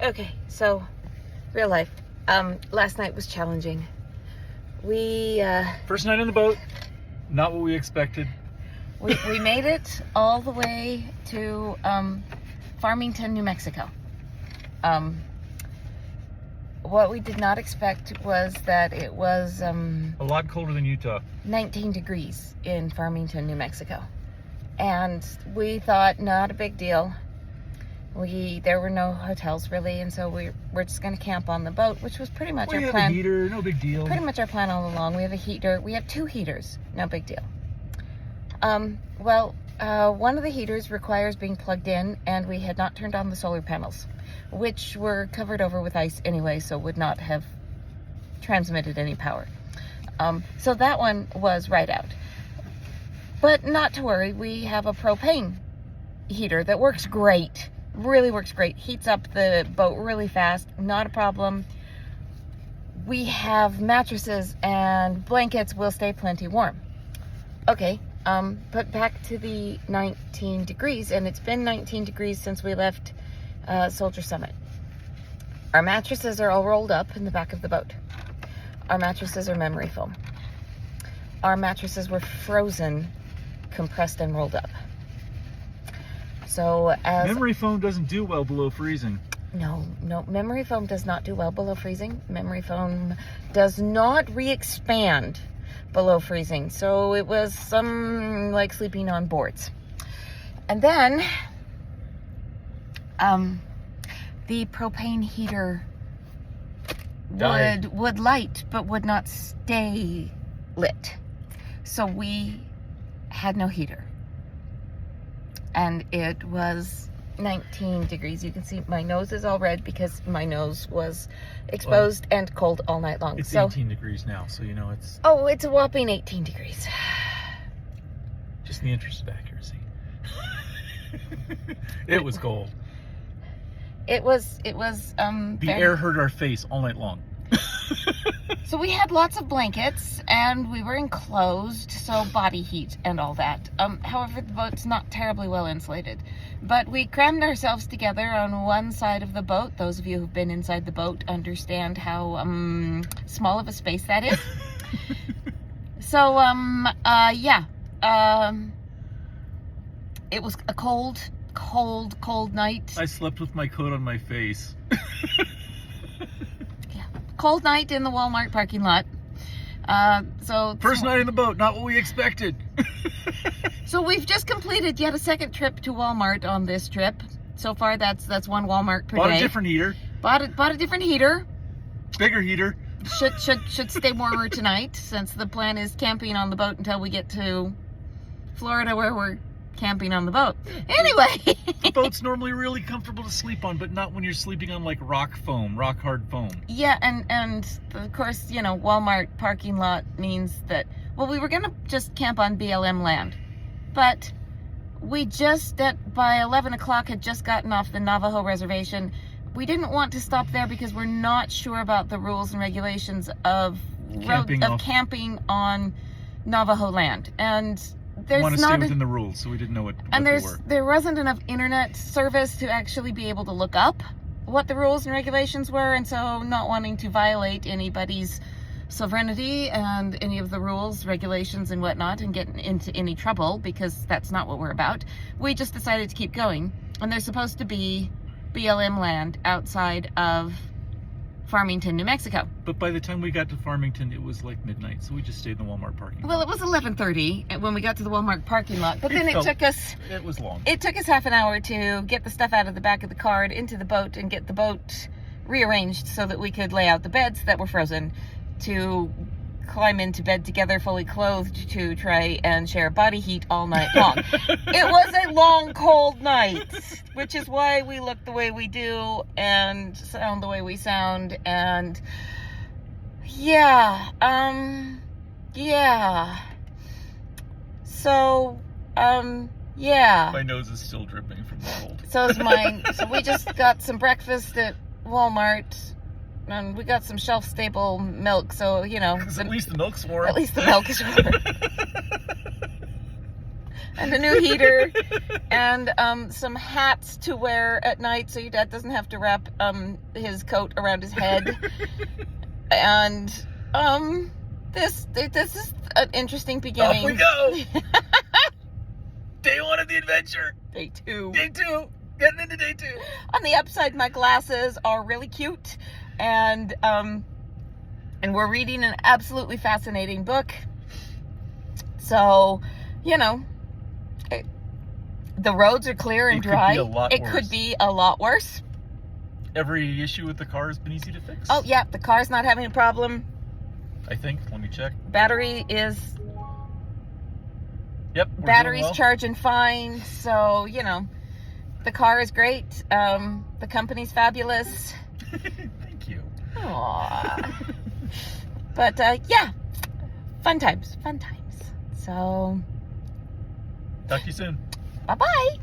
Okay, so real life. Last night was challenging. First night on the boat, not what we expected. We made it all the way to Farmington, New Mexico. What we did not expect was that it was A lot colder than Utah. 19 degrees in Farmington, New Mexico. And we thought, not a big deal. There were no hotels really, and so we're just going to camp on the boat, which was pretty much our plan. We have a heater, no big deal. Pretty much our plan all along. We have a heater. We have 2 heaters, no big deal. One of the heaters requires being plugged in, and we had not turned on the solar panels, which were covered over with ice anyway, so would not have transmitted any power. So that one was right out. But not to worry, we have a propane heater that works great. Really works great. Heats up the boat really fast. Not a problem. We have mattresses and blankets. Will stay plenty warm. Okay, but back to the 19 degrees, and it's been 19 degrees since we left Soldier Summit. Our mattresses are all rolled up in the back of the boat. Our mattresses are memory foam. Our mattresses were frozen, compressed, and rolled up. So memory foam doesn't do well below freezing. No, memory foam does not do well below freezing. Memory foam does not re-expand below freezing. So it was like sleeping on boards. And then the propane heater would light but would not stay lit. So we had no heater. And it was 19 degrees. You can see my nose is all red because my nose was exposed and cold all night long. It's 18 degrees now, so you know it's... Oh, it's a whopping 18 degrees. Just in the interest of accuracy. It was cold. It was the air hurt our face all night long. So we had lots of blankets and we were enclosed, so body heat and all that. However, the boat's not terribly well insulated. But we crammed ourselves together on one side of the boat. Those of you who've been inside the boat understand how small of a space that is. So, it was a cold night. I slept with my coat on my face. Cold night in the Walmart parking lot. First night in the boat, not what we expected. So we've just completed yet a second trip to Walmart on this trip. So far, that's one Walmart per day. Bought a different heater. Bought a different heater. Bigger heater. Should stay warmer tonight, since the plan is camping on the boat until we get to Florida, where we're camping on the boat. Anyway. The boat's normally really comfortable to sleep on, but not when you're sleeping on like rock hard foam. Yeah, and of course, Walmart parking lot means that, well, we were gonna just camp on BLM land, but we by 11 o'clock had just gotten off the Navajo reservation. We didn't want to stop there because we're not sure about the rules and regulations of camping on Navajo land, and we want to stay within the rules, so we didn't know what they were. There wasn't enough internet service to actually be able to look up what the rules and regulations were, and so not wanting to violate anybody's sovereignty and any of the rules, regulations, and whatnot, and get into any trouble, because that's not what we're about, we just decided to keep going. And there's supposed to be BLM land outside of Farmington, New Mexico. But by the time we got to Farmington, it was like midnight, so we just stayed in the Walmart parking lot. Well, it was 11:30 when we got to the Walmart parking lot, but then it was long. It took us half an hour to get the stuff out of the back of the car and into the boat and get the boat rearranged so that we could lay out the beds that were frozen, to climb into bed together fully clothed to try and share body heat all night long. It was a long, cold night, which is why we look the way we do and sound the way we sound. And yeah. So, yeah. My nose is still dripping from the cold. So is mine. So we just got some breakfast at Walmart. And we got some shelf-stable milk, so, at least the milk's warm. At least the milk is warm. and a new heater, and some hats to wear at night so your dad doesn't have to wrap his coat around his head. And this is an interesting beginning. Off we go. Day 1 of the adventure. Day 2. Day 2. Getting into day 2. On the upside, my glasses are really cute, and we're reading an absolutely fascinating book. So, you know, the roads are clear and dry. It could be a lot worse. Every issue with the car has been easy to fix. Oh yeah, the car's not having a problem. I think. Let me check. Battery is. Yep. Battery's charging fine. So, you know, the car is great. The company's fabulous. Thank you. Aww. But yeah, fun times. So. Talk to you soon. Bye-bye.